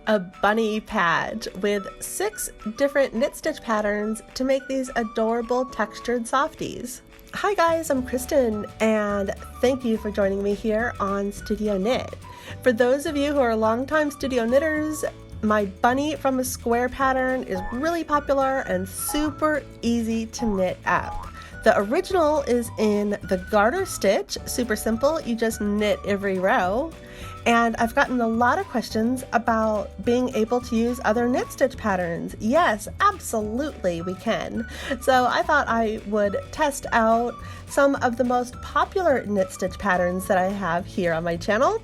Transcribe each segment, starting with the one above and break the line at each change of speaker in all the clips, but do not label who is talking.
a bunny patch with 6 different knit stitch patterns to make these adorable textured softies. Hi guys, I'm Kristen and thank you for joining me here on Studio Knit. For those of you who are longtime studio knitters, my bunny from a square pattern is really popular and super easy to knit up. The original is in the garter stitch, super simple, you just knit every row. And I've gotten a lot of questions about being able to use other knit stitch patterns. Yes, absolutely we can. So I thought I would test out some of the most popular knit stitch patterns that I have here on my channel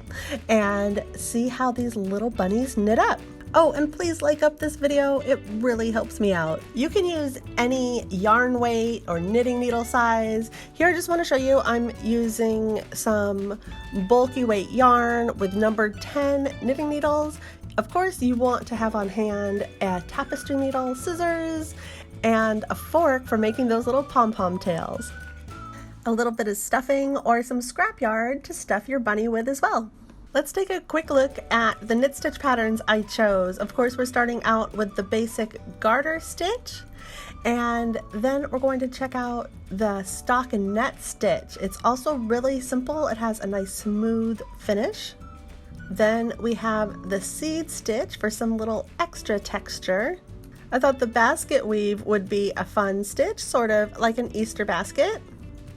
and see how these little bunnies knit up. Oh, and please like up this video, it really helps me out. You can use any yarn weight or knitting needle size. Here I just want to show you I'm using some bulky weight yarn with number 10 knitting needles. Of course you want to have on hand a tapestry needle, scissors, and a fork for making those little pom-pom tails. A little bit of stuffing or some scrap yarn to stuff your bunny with as well. Let's take a quick look at the knit stitch patterns I chose. Of course, we're starting out with the basic garter stitch, and then we're going to check out the stockinette stitch. It's also really simple. It has a nice smooth finish. Then we have the seed stitch for some little extra texture. I thought the basket weave would be a fun stitch, sort of like an Easter basket.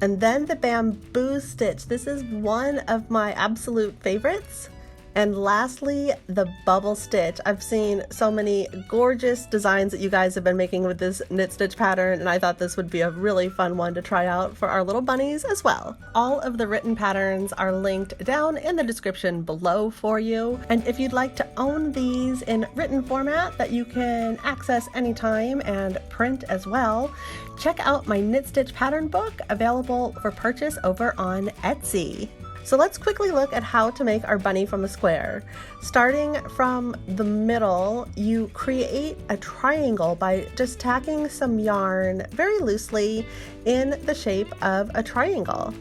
And then the bamboo stitch. This is one of my absolute favorites. And lastly, the bubble stitch. I've seen so many gorgeous designs that you guys have been making with this knit stitch pattern, and I thought this would be a really fun one to try out for our little bunnies as well. All of the written patterns are linked down in the description below for you. And if you'd like to own these in written format that you can access anytime and print as well, check out my knit stitch pattern book available for purchase over on Etsy. So let's quickly look at how to make our bunny from a square. Starting from the middle, you create a triangle by just tacking some yarn very loosely in the shape of a triangle.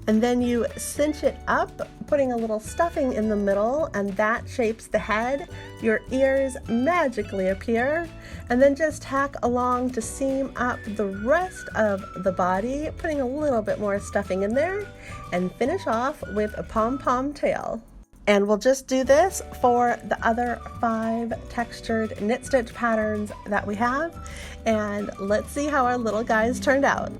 And then you cinch it up, putting a little stuffing in the middle, and that shapes the head. Your ears magically appear, and then just tack along to seam up the rest of the body, putting a little bit more stuffing in there, and finish off with a pom-pom tail. And we'll just do this for the other 5 textured knit stitch patterns that we have, and let's see how our little guys turned out.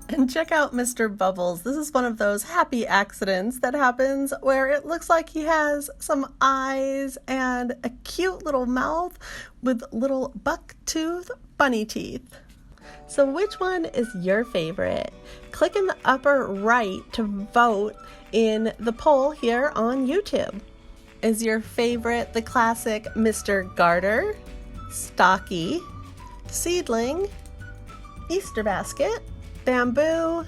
And check out Mr. Bubbles. This is one of those happy accidents that happens where it looks like he has some eyes and a cute little mouth with little buck-tooth bunny teeth. So which one is your favorite? Click in the upper right to vote in the poll here on YouTube. Is your favorite the classic Mr. Garter, Stocky, Seedling, Easter Basket, Bamboo,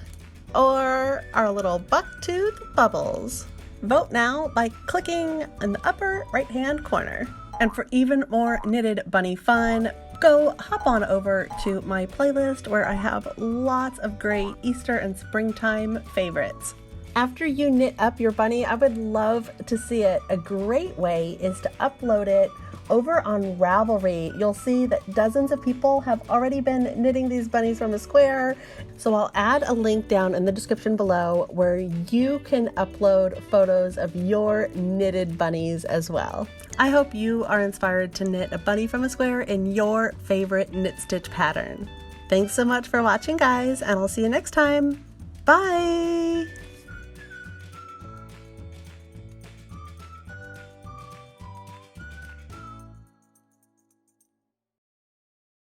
or our little buck-tooth Bubbles? Vote now by clicking in the upper right-hand corner. And for even more knitted bunny fun, go hop on over to my playlist where I have lots of great Easter and springtime favorites. After you knit up your bunny, I would love to see it. A great way is to upload it over on Ravelry. You'll see that dozens of people have already been knitting these bunnies from a square. So I'll add a link down in the description below where you can upload photos of your knitted bunnies as well. I hope you are inspired to knit a bunny from a square in your favorite knit stitch pattern. Thanks so much for watching, guys, and I'll see you next time. Bye!